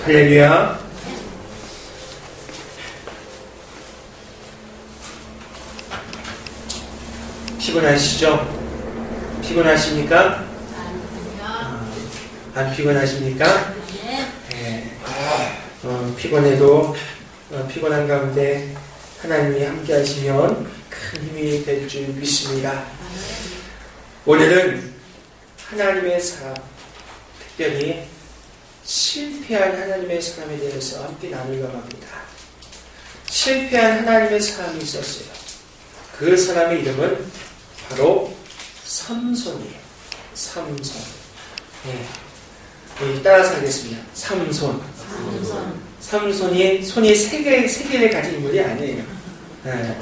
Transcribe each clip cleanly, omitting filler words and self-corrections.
할렐루야. 피곤하시죠? 피곤하십니까? 안 피곤하십니까? 네. 피곤해도 피곤한 가운데 하나님이 함께 하시면 큰 힘이 될 줄 믿습니다. 오늘은 하나님의 사람, 특별히 실패한 하나님의 사람에 대해서 함께 나누려고 합니다. 실패한 하나님의 사람이 있었어요. 그 사람의 이름은 바로 삼손이에요. 삼손. 네. 따라서 하겠습니다. 삼손. 삼손이 손이 세 개를 가진 인물이 아니에요. 네.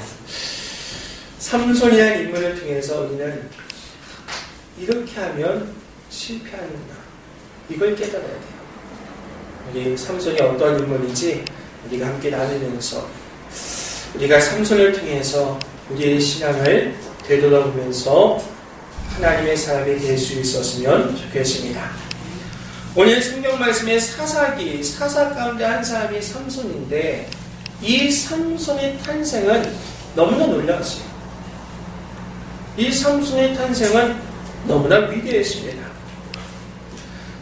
삼손이라는 인물을 통해서 우리는 이렇게 하면 실패하는구나. 이걸 깨달아야 돼요. 우리 삼손이 어떤 인물인지 우리가 함께 나누면서 우리가 삼손을 통해서 우리의 신앙을 되돌아보면서 하나님의 사람이 될 수 있었으면 좋겠습니다. 오늘 성경 말씀의 사사 가운데 한 사람이 삼손인데 이 삼손의 탄생은 너무나 놀라웠어요. 이 삼손의 탄생은 너무나 위대했습니다.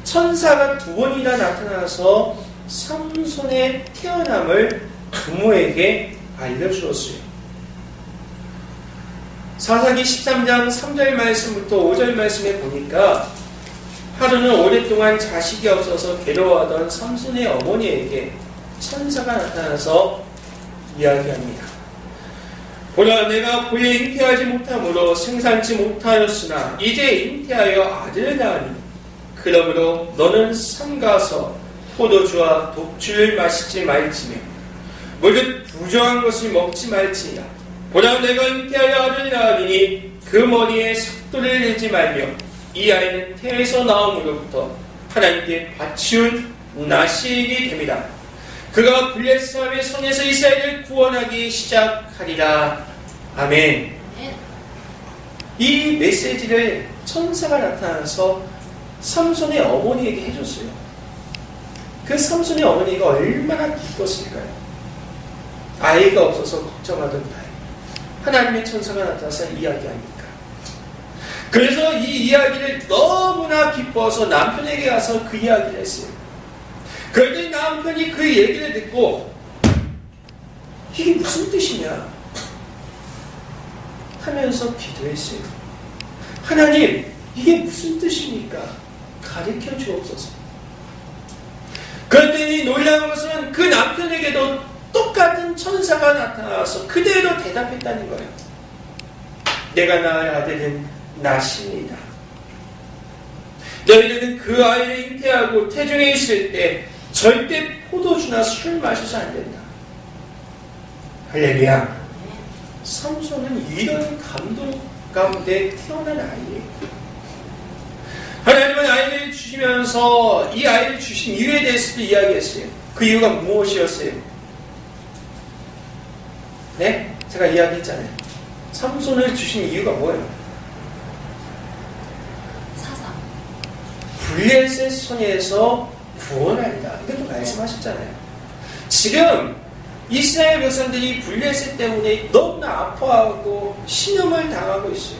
천사가 2번이나 나타나서 삼손의 태어남을 부모에게 알려주었어요. 사사기 13장 3절 말씀부터 5절 말씀에 보니까 하루는 오랫동안 자식이 없어서 괴로워하던 삼손의 어머니에게 천사가 나타나서 이야기합니다. 보라, 내가 본래 잉태하지 못함으로 생산치 못하였으나 이제 잉태하여 아들을 낳으니 그러므로 너는 삼가서 포도주와 독주를 마시지 말지며 모두 부정한 것을 먹지 말지니라. 보라, 내가 잉태하여 아들을 낳으니 그 머리에 삭도를 내지 말며 이 아이는 태에서 나옴으로부터 하나님께 바치운 나시인이 됩니다. 그가 블레셋 사람의 손에서 이스라엘을 구원하기 시작하리라. 아멘. 이 메시지를 천사가 나타나서 삼손의 어머니에게 해줬어요. 그 삼손의 어머니가 얼마나 기뻤을까요? 아이가 없어서 걱정하던 날 하나님의 천사가 나타나서 이야기합니다. 그래서 이 이야기를 너무나 기뻐서 남편에게 가서 그 이야기를 했어요. 그런데 남편이 그 얘기를 듣고 이게 무슨 뜻이냐 하면서 기도했어요. 하나님, 이게 무슨 뜻입니까? 가르쳐 주옵소서. 그런데 놀라운 것은 그 남편에게도 똑같은 천사가 나타나서 그대로 대답했다는 거예요. 내가 낳을 아들은 나시입니다. 너희들은 그 아이를 잉태하고 태중에 있을 때 절대 포도주나 술 마셔서 안 된다. 할렐루야. 삼손은 이런 감동 가운데 태어난 아이예요. 하나님은 아이를 주시면서 이 아이를 주신 이유에 대해서도 이야기했어요. 그 이유가 무엇이었어요? 네? 제가 이야기했잖아요. 삼손을 주신 이유가 뭐예요? 사사. 블레셋 손에서 구원하리라. 이것도 말씀하셨잖아요. 지금 이스라엘 백성들이 블레셋 때문에 너무나 아파하고 신음을 당하고 있어요.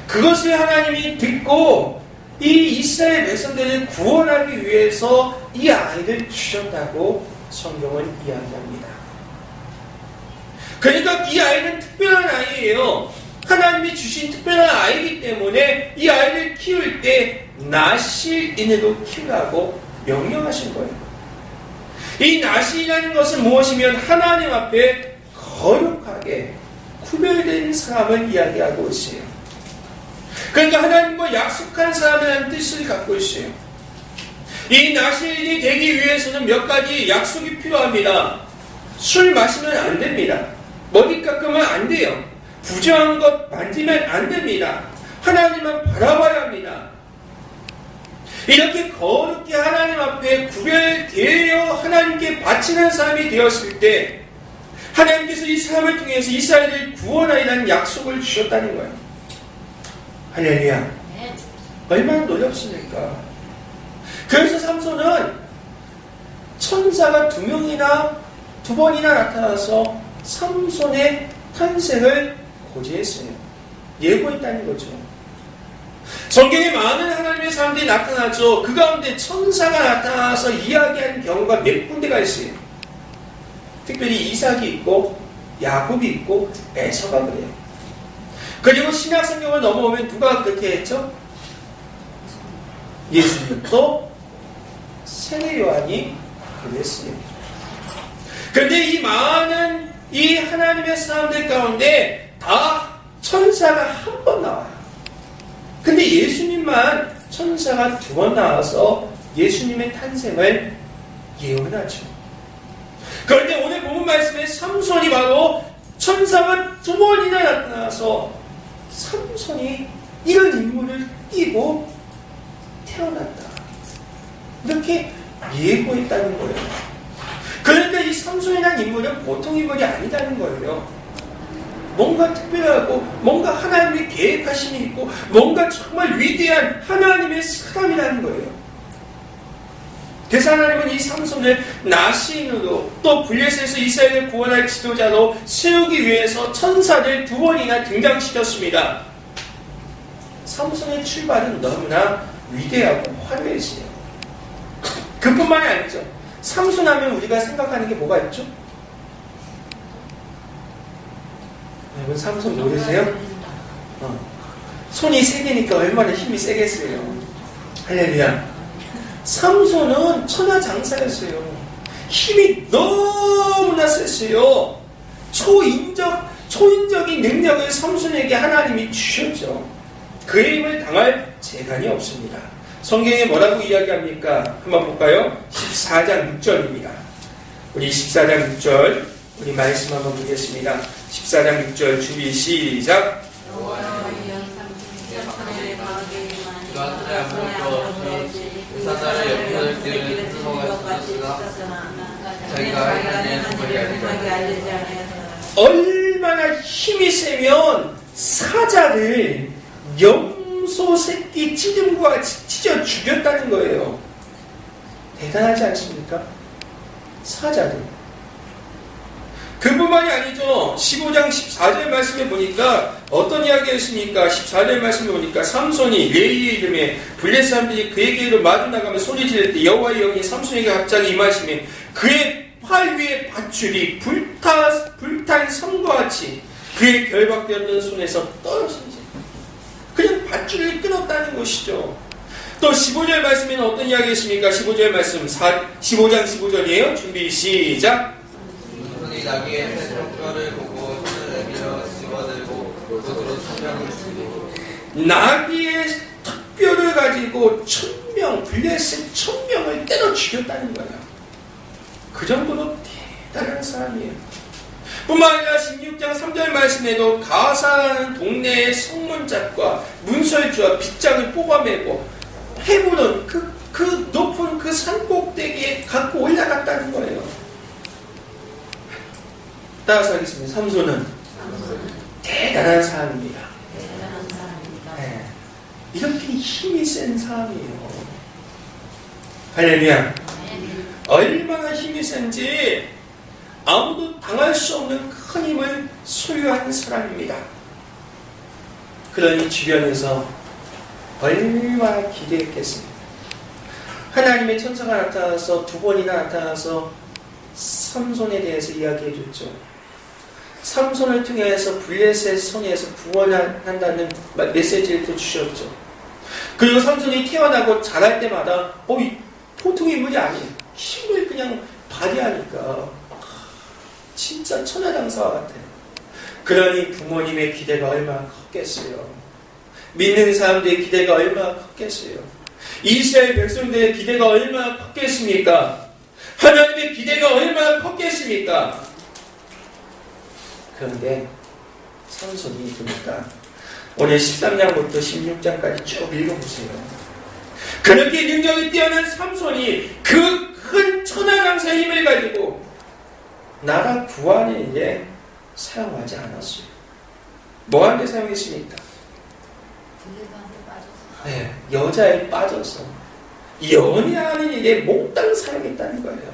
그것을 하나님이 듣고 이 이스라엘 백성들을 구원하기 위해서 이 아이를 주셨다고 성경은 이야기합니다. 그러니까 이 아이는 특별한 아이예요. 하나님이 주신 특별한 아이이기 때문에 이 아이를 키울 때 나실인으로 키우라고 명령하신 거예요. 이 나실이라는 것은 무엇이면 하나님 앞에 거룩하게 구별된 사람을 이야기하고 있어요. 그러니까 하나님과 약속한 사람이라는 뜻을 갖고 있어요. 이 나실인이 되기 위해서는 몇 가지 약속이 필요합니다. 술 마시면 안 됩니다. 머리 깎으면 안 돼요. 부정한 것 만지면 안 됩니다. 하나님만 바라봐야 합니다. 이렇게 거룩히 하나님 앞에 구별되어 하나님께 바치는 사람이 되었을 때 하나님께서 이 사람을 통해서 이스라엘을 구원하리라는 약속을 주셨다는 거예요. 할렐루야. 얼마나 놀랍습니까? 그래서 삼손은 천사가 두 번이나 나타나서 삼손의 탄생을 고지했어요. 예고했다는 거죠. 성경에 많은 하나님의 사람들이 나타나죠. 그 가운데 천사가 나타나서 이야기하는 경우가 몇 군데가 있어요. 특별히 이삭이 있고 야곱이 있고 에서가 그래요. 그리고 신약 성경을 넘어오면 누가 그렇게 했죠? 예수님 또 세례 요한이 그랬어요. 그런데 이 많은 이 하나님의 사람들 가운데 다 천사가 한 번 나와요. 근데 예수님만 천사가 2번 나와서 예수님의 탄생을 예언하죠. 그런데 오늘 본문 말씀에 삼손이 바로 천사가 2번이나 나타나서 삼손이 이런 인물을 띠고 태어났다. 이렇게 예고했다는 거예요. 그러니까 이 삼손이라는 인물은 보통 인물이 아니다는 거예요. 뭔가 특별하고 뭔가 하나님의 계획하심이 있고 뭔가 정말 위대한 하나님의 사람이라는 거예요. 그래서 하나님은 이 삼손을 나시인으로 또 블레셋에서 이스라엘을 구원할 지도자로 세우기 위해서 천사들 2번이나 등장시켰습니다. 삼손의 출발은 너무나 위대하고 화려했어요. 그뿐만이 아니죠. 삼손 하면 우리가 생각하는 게 뭐가 있죠? 여러분 삼손 모르세요? 손이 3개니까 얼마나 힘이 세겠어요. 할렐루야. 삼손은 천하장사였어요. 힘이 너무나 셌어요. 초인적인 능력을 삼손에게 하나님이 주셨죠. 그의 힘을 당할 재간이 없습니다. 성경에 뭐라고 이야기합니까? 한번 볼까요? 14장 6절입니다. 우리 14장 6절 우리 말씀 한번 보겠습니다. 14장 6절 준비 시작. 얼마나 힘이 세면 사자를 염소 새끼 찢음과 같이 찢어 죽였다는 거예요. 대단하지 않습니까? 사자들. 그뿐만이 아니죠. 15장 14절 말씀에 보니까 어떤 이야기가 있습니까? 14절 말씀에 보니까 삼손이 레이의 이름에 블레셋 사람들이 그에게로 마주 나가며 소리 지를 때 여호와의 영이 삼손에게 갑자기 임하시며 그의 팔 위에 밧줄이 불탄 섬과 같이 그의 결박되었던 손에서 떨어진지 그냥 밧줄을 끊었다는 것이죠. 또 15절 말씀에는 어떤 이야기가 있습니까? 15절 말씀 15장 15절이에요. 준비 시작. 나귀의 뼈를 보고 손을 밀어 집어들고 돛으로 천명을 주고 나귀의 턱뼈를 가지고 블레셋 1000명을 때려 죽였다는 거예요. 그 정도로 대단한 사람이에요. 뿐만 아니라 16장 3절 말씀에도 가사라는 동네의 성문짝과 문설주와 빗장을 뽑아매고 헤브론 그 높은 그 산꼭대기에 갖고 올라갔다는 거예요. 따라서 하겠습니다. 삼손은 대단한 사람입니다. 네. 이렇게 힘이 센 사람이에요. 할렐루야. 얼마나 힘이 센지 아무도 당할 수 없는 큰 힘을 소유한 사람입니다. 그러니 주변에서 얼마나 기대했겠습니까? 하나님의 천사가 나타나서 2번이나 나타나서 삼손에 대해서 이야기해 줬죠. 삼손을 통해서 블레셋 손에서 구원한다는 메시지를 또 주셨죠. 그리고 삼손이 태어나고 자랄 때마다 보통 인물이 아니에요. 힘을 그냥 발휘하니까 진짜 천하장사와 같아요. 그러니 부모님의 기대가 얼마나 컸겠어요. 믿는 사람들의 기대가 얼마나 컸겠어요. 이스라엘 백성들의 기대가 얼마나 컸겠습니까? 하나님의 기대가 얼마나 컸겠습니까? 그런데 삼손이 보니까 오늘 13장부터 16장까지 쭉 읽어보세요. 그렇게 능력이 뛰어난 삼손이 그 큰 천하장사의 힘을 가지고 나라 구원에 이제 사용하지 않았어요. 뭐한테 사용했습니까? 여자에 빠져서 연애하는 일에 몽땅 사용했다는 거예요.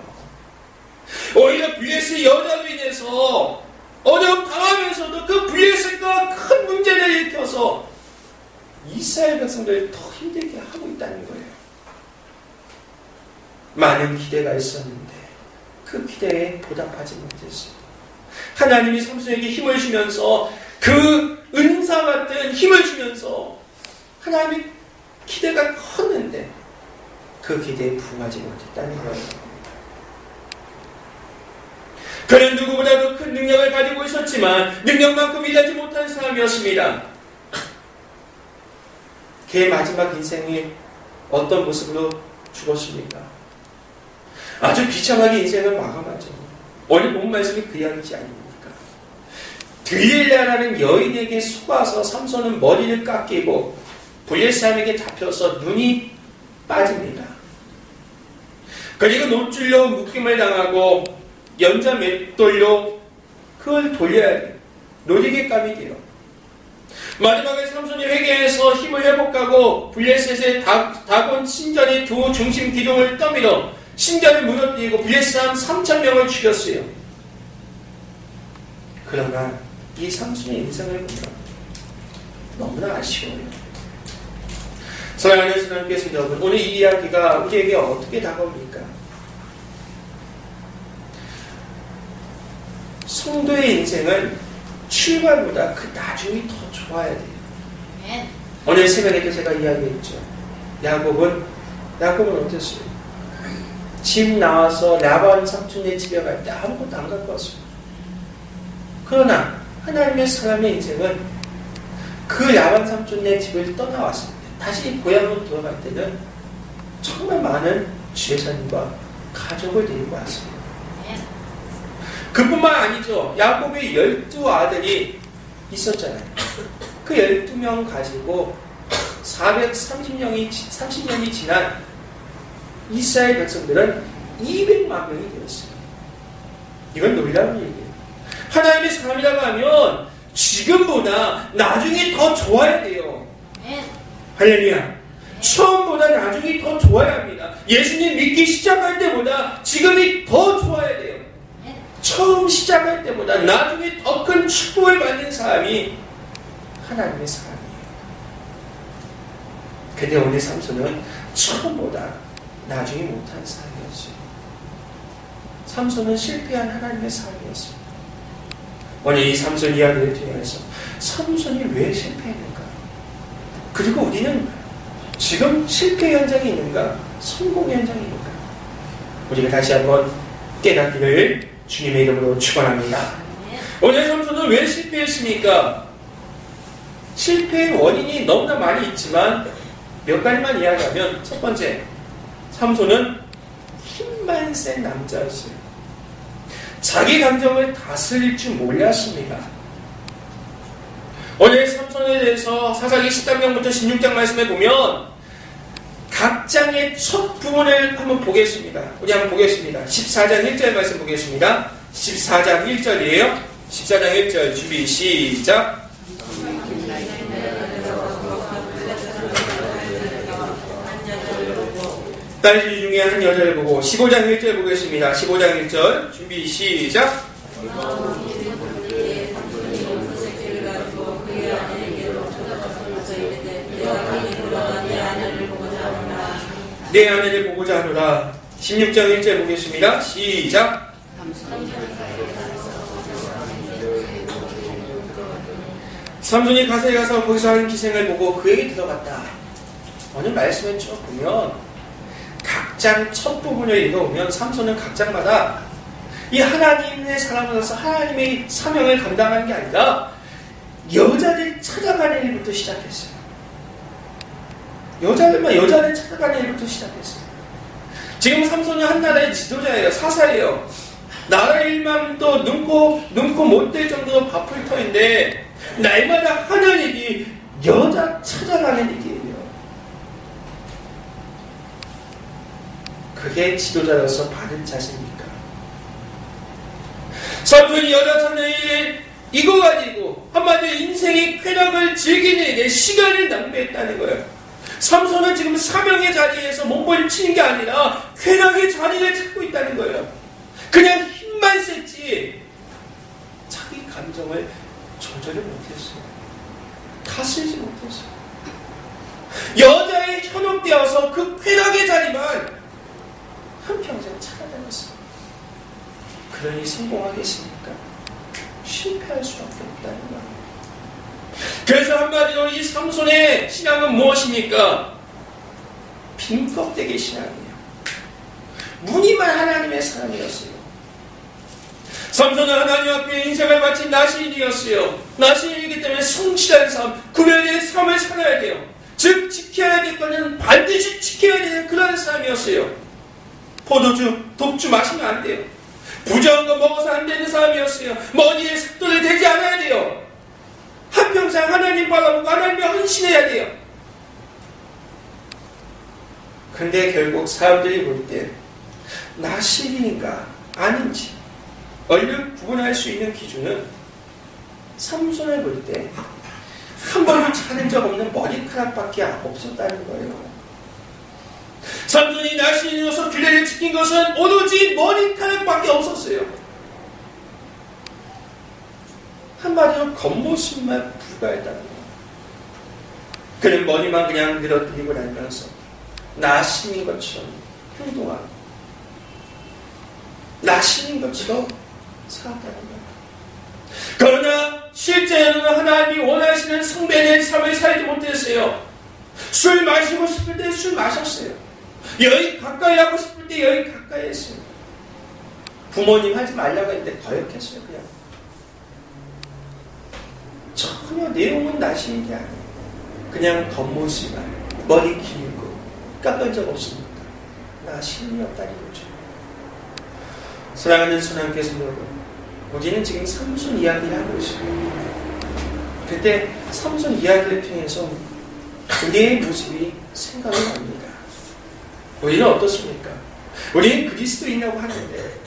오히려 블레셋 여자로 인해서 어려움 당하면서도 그 블레셋과 큰 문제를 일으켜서 이스라엘 백성들을 더 힘들게 하고 있다는 거예요. 많은 기대가 있었는데 그 기대에 보답하지 못했어요. 하나님이 삼손에게 힘을 주면서 그 은사 같은 힘을 주면서 하나님의 기대가 컸는데 그 기대에 부응하지 못했다는 거예요. 그는 누구보다도 큰 능력을 가지고 있었지만 능력만큼 일하지 못한 사람이었습니다. 그의 마지막 인생이 어떤 모습으로 죽었습니까? 아주 비참하게 인생을 마감하죠. 오늘 본 말씀이 그 이야기지 아닙니까? 드릴라라는 여인에게 속아서 삼손은 머리를 깎이고 블레셋 사람에게 잡혀서 눈이 빠집니다. 그리고 노줄로 묶임을 당하고 연자 맷돌로 그걸 돌려야 돼요. 노리개감이 돼요. 마지막에 삼손이 회개해서 힘을 회복하고 블레셋의 다곤 신전의 두 중심 기둥을 떠밀어 신전을 무너뜨리고 블레셋 사람 3,000명을 죽였어요. 그러나 이 삼손의 인생을 보면 너무나 아쉬워요. 사랑하는 하나님께서 여러분, 오늘 이 이야기가 우리에게 어떻게 다가옵니까? 성도의 인생은 출발보다 그 나중이 더 좋아야 돼요. 오늘 새벽에도 제가 이야기했죠. 야곱은 어땠어요? 집 나와서 라반 삼촌의 집에 갈 때 아무것도 안 갖고 왔어요. 그러나 하나님의 사람의 인생은 그 라반 삼촌의 집을 떠나왔을 때 다시 고향으로 돌아갈 때는 정말 많은 재산과 가족을 데리고 왔어요. 그뿐만 아니죠. 야곱의 12아들이 있었잖아요. 그 12명 가지고 30년이 지난 이스라엘 백성들은 200만 명이 되었어요. 이건 놀라운 얘기예요. 하나님의 사람이라고 하면 지금보다 나중에 더 좋아야 돼요. 할렐루야. 처음보다 나중이 더 좋아야 합니다. 예수님 믿기 시작할 때보다 지금이 더 좋아야 돼요. 처음 시작할 때보다 나중에 더 큰 축복을 받는 사람이 하나님의 사람이에요. 근데 오늘 삼손은 처음보다 나중에 못한 사람이었어요. 삼손은 실패한 하나님의 사람이었어요. 오늘 이 삼손 이야기를 통해서 삼손이 왜 실패했는가? 그리고 우리는 지금 실패 현장에 있는가? 성공 현장에 있는가? 우리가 다시 한번 깨닫기를 주님의 이름으로 축원합니다. 오늘 삼손은 왜 실패했습니까? 실패의 원인이 너무나 많이 있지만 몇 가지만 이야기하면, 첫 번째, 삼손은 힘만 센 남자였어요. 자기 감정을 다스릴 줄 몰랐습니다. 오늘 삼손에 대해서 사사기 13장부터 16장 말씀에 보면 각 장의 첫 부분을 한번 보겠습니다. 우리 한번 보겠습니다. 14장 1절 말씀 보겠습니다. 14장 1절이에요. 14장 1절 준비 시작. 딸들 중에 한 여자를 보고 15장 1절 보겠습니다. 15장 1절 준비 시작. 내 아내를 보고자 하노라. 16장 1절 보겠습니다. 시작. 삼손이 가세에 가서 거기서 하는 기생을 보고 그에게 들어갔다. 오늘 말씀을 쭉 보면 각 장 첫 부분을 읽어보면 삼손은 각 장마다 이 하나님의 사람으로서 하나님의 사명을 감당하는 게 아니라 여자를 찾아가는 일부터 시작했어요. 여자를 찾아가는 일부터 시작했어요. 지금 삼손은 한 나라의 지도자예요. 사사예요. 나라 일만도 눈코 못 될 정도로 바쁠 터인데 날마다 하는 일이 여자 찾아가는 일이에요. 그게 지도자로서 바른 자세입니까? 삼손이 여자 찾는 일 이거 가지고 한마디로 인생의 쾌락을 즐기는 일에 시간을 낭비했다는 거예요. 삼손은 지금 사명의 자리에서 몸부림치는 게 아니라 쾌락의 자리를 찾고 있다는 거예요. 그냥 그러니 성공하겠습니까? 실패할 수밖에 없다는 거예요. 그래서 한마디로 이 삼손의 신앙은 무엇입니까? 빈 껍데기 신앙이에요. 무늬만 하나님의 사람이었어요. 삼손은 하나님 앞에 인생을 바친 나시인이었어요. 나시인이기 때문에 성실한 삶, 구별된 삶을 살아야 돼요. 즉 지켜야 될 것은 반드시 지켜야 되는 그런 삶이었어요. 포도주, 독주 마시면 안 돼요. 부정한 거 먹어서 안 되는 사람이었어요. 머리에 삭도를 대지 않아야 돼요. 한평생 하나님 바라보고 하나님에 헌신해야 돼요. 근데 결국 사람들이 볼 때 나시인인가 아닌지 얼른 구분할 수 있는 기준은 삼손을 볼 때 한 번도 자른 적 없는 머리카락밖에 없었다는 거예요. 삼손이 나시인으로서 규례를 지킨 것은 오로지 머리카락밖에 없었어요. 한마디로 겉모습만 불과했다는 거예요. 그는 머리만 그냥 늘어뜨리고 다니면서 나시인 것처럼 행동하고 나시인 것처럼 살았다는 거예요. 그러나 실제로는 하나님이 원하시는 성배의 삶을 살지 못했어요. 술 마시고 싶을 때 술 마셨어요. 여인 가까이 하고 싶을 때 여인 가까이 했어요. 부모님 하지 말라고 했는데 거역했어요. 그냥 전혀 내용은 나시는 게 아니에요. 그냥 겉모습만 머리 길고 깎은 적 없습니다. 나시인이었다는 거죠. 사랑하는 선함께서 여러분, 우리는 지금 삼손 이야기를 하고 있습니다. 그때 삼손 이야기를 통해서 우리의 모습이 생각이 납니다. 우리는 어떻습니까? 우리는 그리스도인이라고 하는데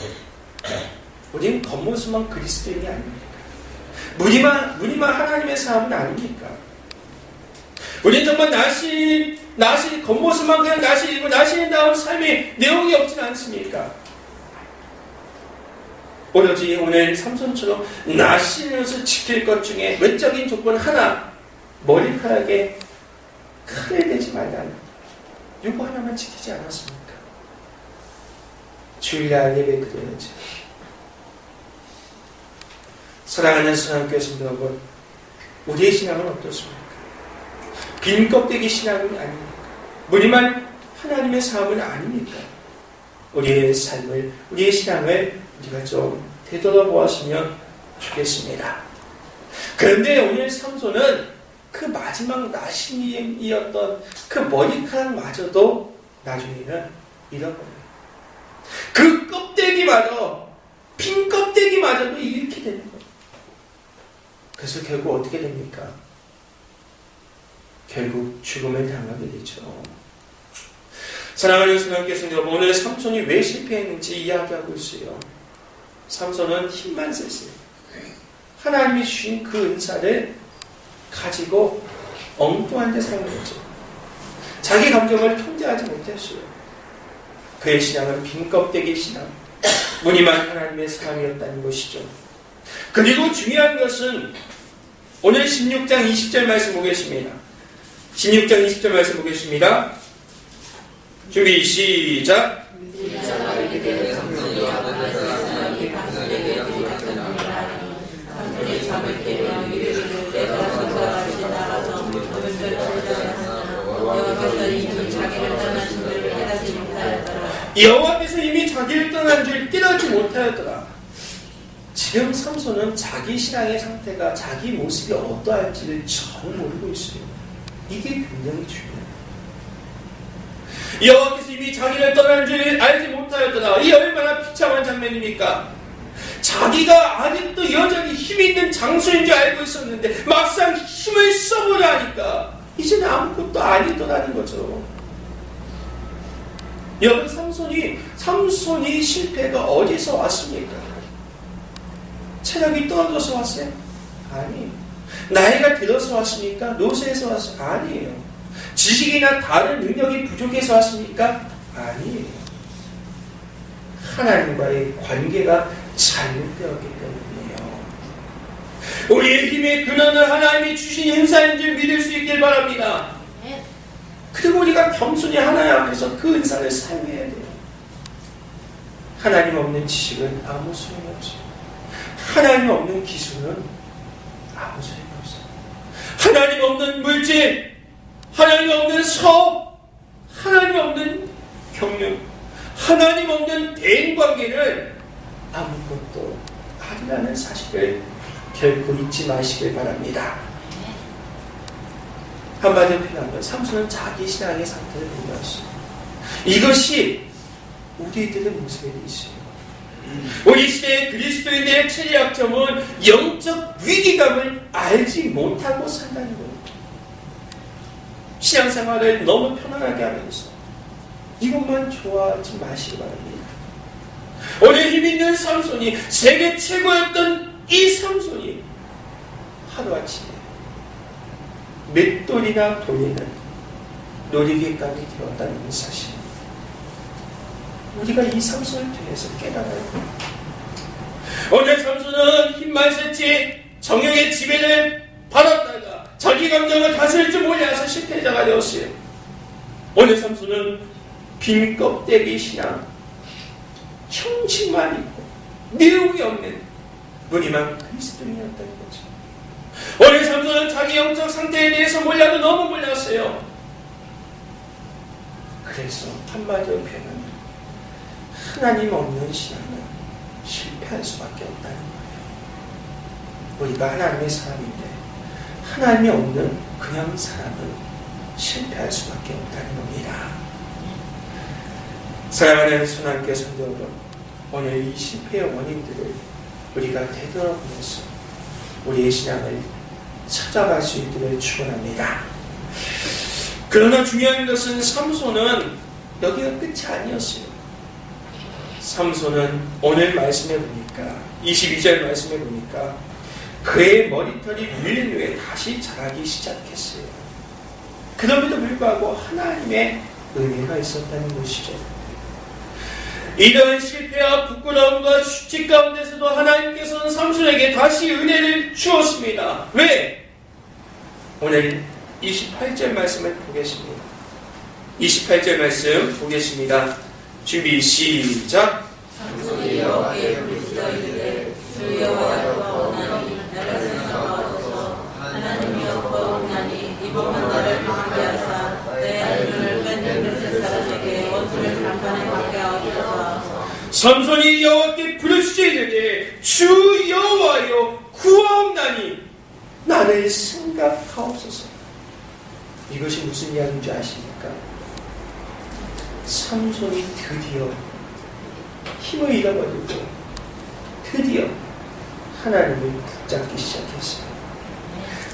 우리는 겉모습만 그리스도인이 아닙니까? 무늬만 하나님의 사람은 아닙니까? 우리는 정말 나시 겉모습만 그냥 나시이고 나시인다운 삶의 내용이 없지는 않습니까? 오로지 오늘 삼손처럼 나시면서 지킬 것 중에 외적인 조건 하나, 머리카락에 칼을 대지 말라는 요거 하나만 지키지 않았습니까? 주일날 예배 드려야지. 사랑하는 사랑교회성 여러분, 우리의 신앙은 어떻습니까? 빈 껍데기 신앙은 아닙니까? 무늬만 하나님의 사업은 아닙니까? 우리의 삶을, 우리의 신앙을 우리가 좀 되돌아보았으면 좋겠습니다. 그런데 오늘 삼손은 그 마지막 나시인이었던 그 머리카락마저도 나중에는 잃어버려요. 그 껍데기마저, 빈 껍데기마저도 잃게 되는 거예요. 그래서 결국 어떻게 됩니까? 결국 죽음을 당하게 되죠. 사랑하는 성령께서 여러분, 오늘 삼손이 왜 실패했는지 이야기하고 있어요. 삼손은 힘만 썼어요. 하나님이 주신 그 은사를 가지고 엉뚱한 데 사용했죠. 자기 감정을 통제하지 못했어요. 그의 신앙은 빈 껍데기 신앙, 무늬만 하나님의 사람이었다는 것이죠. 그리고 중요한 것은 오늘 16장 20절 말씀 보겠습니다. 16장 20절 말씀 보겠습니다. 준비 시작. 여호와께서 이미 자기를 떠난 줄 깨닫지 못하였더라. 지금 삼손은 자기 신앙의 상태가, 자기 모습이 어떠할지를 전혀 모르고 있어요. 이게 굉장히 중요해요. 여호와께서 이미 자기를 떠난 줄 알지 못하였더라. 이 얼마나 비참한 장면입니까? 자기가 아직도 여전히 힘이 있는 장수인 줄 알고 있었는데 막상 힘을 써보려 하니까 이제는 아무것도 아니더라는 거죠. 여러분, 삼손이 실패가 어디서 왔습니까? 체력이 떨어져서 왔어요? 아니에요. 나이가 들어서 왔습니까? 노쇠해서 왔어요? 아니에요. 지식이나 다른 능력이 부족해서 왔습니까? 아니에요. 하나님과의 관계가 잘못되었기 때문이에요. 우리의 힘의 근원은 하나님이 주신 은사인 줄 믿을 수 있길 바랍니다. 그리고 우리가 겸손히 하나님 앞에서 그 은사를 사용해야 돼요. 하나님 없는 지식은 아무 소용이 없어요. 하나님 없는 기술은 아무 소용이 없어요. 하나님 없는 물질, 하나님 없는 사업, 하나님 없는 경륜, 하나님 없는 대인관계는 아무것도 아니라는 사실을 결코 잊지 마시길 바랍니다. 한마디로 표현하면 삼손은 자기 신앙의 상태를 보였어요. 이것이 우리들의 모습에 있어요. 우리 시대의 그리스도인들의 최대 약점은 영적 위기감을 알지 못하고 산다는 거예요. 신앙생활을 너무 편안하게 하면서 이것만 좋아하지 마시기 바랍니다. 오늘 힘있는 삼손이, 세계 최고였던 이 삼손이 하루아침에 맷돌이나 돌리는 놀이기감이 되었다는 사실, 우리가 이 삼손을 통해서 깨달아야 합니다. 오늘 삼손은 힘만 셌지 정욕의 지배를 받았다가 자기 감정을 다스릴 줄 몰라서 실패자가 되었어요. 오늘 삼손은 빈 껍데기 신앙, 형식만 있고 내용이 없는 무늬만 그리스도인이었다는 거죠. 오늘 삼손은 자기 영적 상태에 대해서 몰라도 너무 몰랐어요. 그래서 한마디로 표현하면 하나님 없는 신앙은 실패할 수밖에 없다는 거예요. 우리가 하나님의 사람인데 하나님이 없는 그냥 사람은 실패할 수밖에 없다는 겁니다. 사랑하는 손안께 성도 여러분, 오늘 이 실패의 원인들을 우리가 되돌아보면서 우리의 신앙을 찾아갈 수 있기를 축원합니다. 그러나 중요한 것은 삼손은 여기가 끝이 아니었어요. 삼손은 오늘 말씀해 보니까 22절 말씀해 보니까 그의 머리털이 밀린 후에 다시 자라기 시작했어요. 그럼에도 불구하고 하나님의 은혜가 있었다는 것이죠. 이러한 실패와 부끄러움과 수치 가운데서도 하나님께서는 삼손에게 다시 은혜를 주었습니다. 왜? 오늘 28절 말씀을 보겠습니다. 28절 말씀 보겠습니다. 준비 시작. 삼손이 여호와께 부르짖어 이르되 주 여호와여 원하니 나를 생각하소서. 하나님이 여호와오나니 이번만 나를 강하게 하사 내 알림을 뺏는 몇 사람에게 원수를 단판에 받게 하옵소서. 삼손이 여호와께 부르짖어 이르되 주 여호와여 구하옵나니 나를 생각하옵소서. 이것이 무슨 이야기인지 아십니까? 삼손이 드디어 힘을 잃어버리고 드디어 하나님을 붙잡기 시작했어요.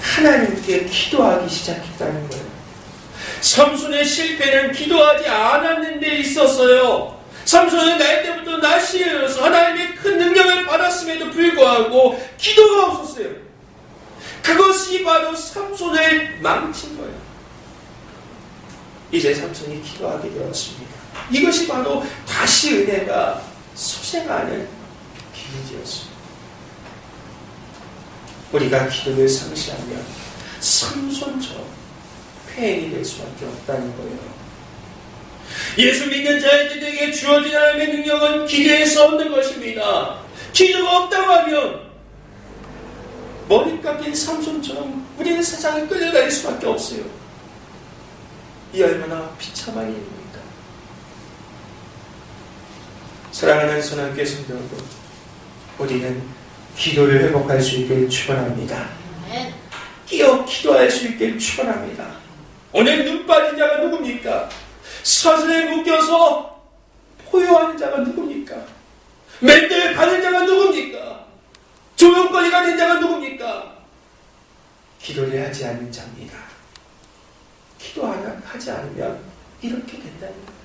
하나님께 기도하기 시작했다는 거예요. 삼손의 실패는 기도하지 않았는 데 있었어요. 삼손은 날 때부터 날씨에 일어서 하나님의 큰 능력을 받았음에도 불구하고 기도가 없었어요. 그것이 바로 삼손을 망친 거예요. 이제 삼손이 기도하게 되었습니다. 이것이 바로 다시 은혜가 소생하는 비밀이었습니다. 우리가 기도를 상실하면 삼손처럼 폐행이 될 수밖에 없다는 거예요. 예수 믿는 자들에게 주어진 하나님의 능력은 기도에서 얻는 것입니다. 기도가 없다고 하면 머리 깎인 삼손처럼 우리는 세상에 끌려다닐 수밖에 없어요. 이 얼마나 비참한 일입니까? 사랑하는 손안께 성도 여러분, 우리는 기도를 회복할 수 있길 축원합니다. 끼어 기도할 수 있길 축원합니다. 오늘 눈 빠진 자가 누굽니까? 사슬에 묶여서 포효하는 자가 누굽니까? 맷대를 가는 자가 누굽니까? 조명거리가 된 자가 누굽니까? 기도를 하지 않는 자입니다. 기도하지 않으면 이렇게 된다는 거예요.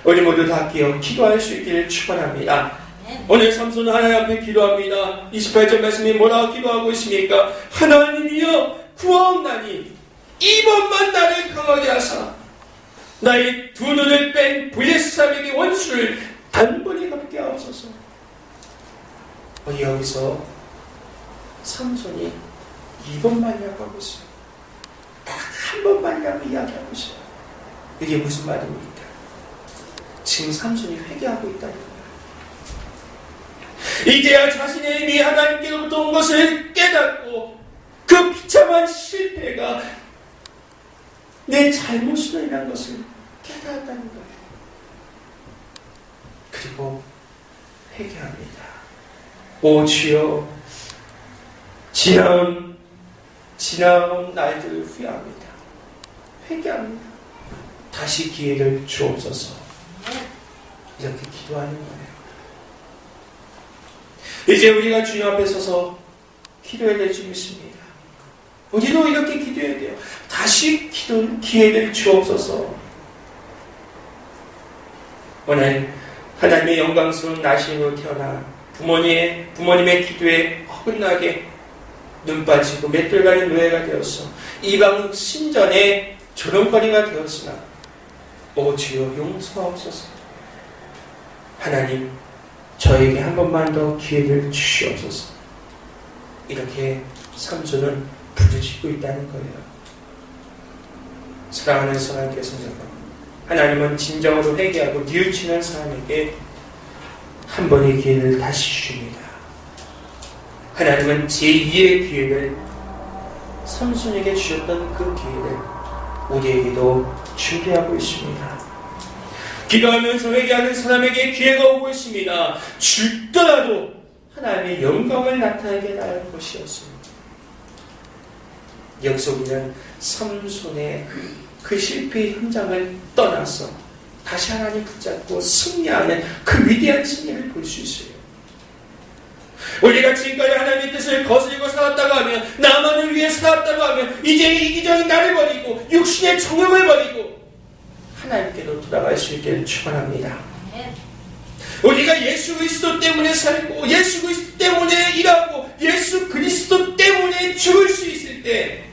우리 모두 다 끼어 기도할 수 있기를 축원합니다. 오늘 삼손은 하나님 앞에 기도합니다. 28절 말씀이 뭐라고 기도하고 있습니까? 하나님이여 구하옵나니 이번만 나를 강하게 하사 나의 두 눈을 뺀 블레셋 사람에게 원수를 단번에 갚게 하옵소서. 여기서 삼손이 이번만이라고 하고 있어요. 딱 한 번만이라고 이야기하고 있어요. 이게 무슨 말입니까? 지금 삼손이 회개하고 있다는 거예요. 이제야 자신의 힘이 하나님께로부터 온 것을 깨닫고 그 비참한 실패가 내 잘못으로 인한 것을 깨달았다는 거예요. 그리고 회개합니다. 오 주여, 지나온 날들을 후회합니다. 회개합니다. 다시 기회를 주옵소서. 이렇게 기도하는 거예요. 이제 우리가 주님 앞에 서서 기도해야 될 줄 믿습니다. 우리도 이렇게 기도해야 돼요. 다시 기회를 주옵소서. 오늘 하나님의 영광스러운 나신으로 태어나 부모님의 기도에 어긋나게 눈 빠지고 맷돌가는 노예가 되어서 이방 신전의 조롱거리가 되었으나 오 주여 용서하옵소서. 하나님 저에게 한 번만 더 기회를 주시옵소서. 이렇게 삼손은 부르짖고 있다는 거예요. 사랑하는 성도님께 성도님, 하나님은 진정으로 회개하고 뉘우치는 사람에게 한 번의 기회를 다시 주십니다. 하나님은 제2의 기회를 삼손에게 주셨던 그 기회를 우리에게도 준비하고 있습니다. 기도하면서 회개하는 사람에게 기회가 오고 있습니다. 죽더라도 하나님의 영광을 나타내게 할 것이었습니다. 여기서 우리는 삼손의 그 실패의 현장을 떠나서 다시 하나님 붙잡고 승리하는 그 위대한 승리를 볼 수 있어요. 우리가 지금까지 하나님의 뜻을 거스리고 살았다고 하면, 나만을 위해 살았다고 하면, 이제 이기적인 나를 버리고 육신의 정욕을 버리고 하나님께로 돌아갈 수 있기를 축원합니다. 우리가 예수 그리스도 때문에 살고 예수 그리스도 때문에 일하고 예수 그리스도 때문에 죽을 수 있을 때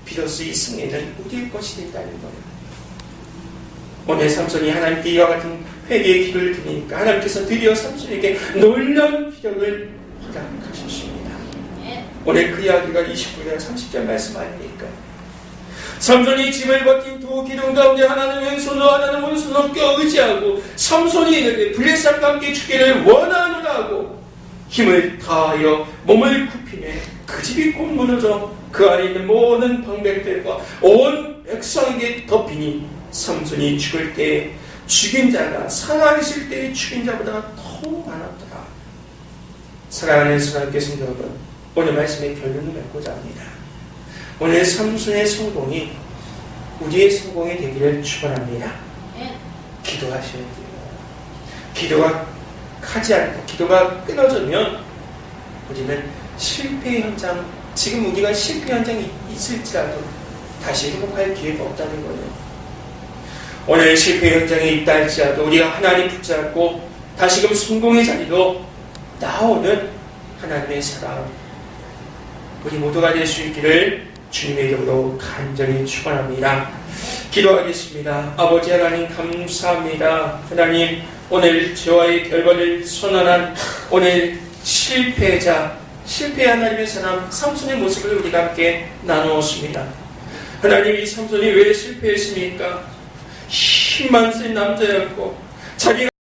비로소 이 승리는 우리의 것이 된다는 거예요. 오늘 삼손이 하나님께 이와 같은 회개의 기도를 드리니까 하나님께서 드디어 삼손에게 놀라운 기적을 허락하셨습니다. 오늘 그 이야기가 29절 30절 말씀 아닙니까? 삼손이 짐을 버틴 두 기둥 가운데 하나는 왼손으로 하나는 오른손으로 껴 의지하고 삼손이 이르되 블레셋과 함께 죽기를 원하노라 하고 힘을 다하여 몸을 굽히매 그 집이 곧 무너져 그 안에 있는 모든 방백들과 온 백성에게 덮이니 삼손이 죽을 때 죽인 자가 살아있을 때의 죽인 자보다 더 많았더라. 사랑하는 사람께 성도 여러분, 오늘 말씀의 결론을 맺고자 합니다. 오늘 삼손의 성공이 우리의 성공이 되기를 축원합니다. 기도하셔야 돼요. 기도가 하지 않고 기도가 끊어지면 우리는 실패의 현장, 지금 우리가 실패 현장이 있을지라도 다시 회복할 기회가 없다는 거예요. 오늘 실패 현장에 있다 할지라도 우리가 하나님 붙잡고 다시금 성공의 자리로 나오는 하나님의 사랑, 우리 모두가 될 수 있기를 주님의 이름으로 간절히 축원합니다. 기도하겠습니다. 아버지 하나님 감사합니다. 하나님 오늘 저와의 결과를 선언한 오늘 실패 하나님의 사람 삼손의 모습을 우리가 함께 나누었습니다. 하나님, 이 삼손이 왜 실패했습니까? 힘만 센 남자였고 자기가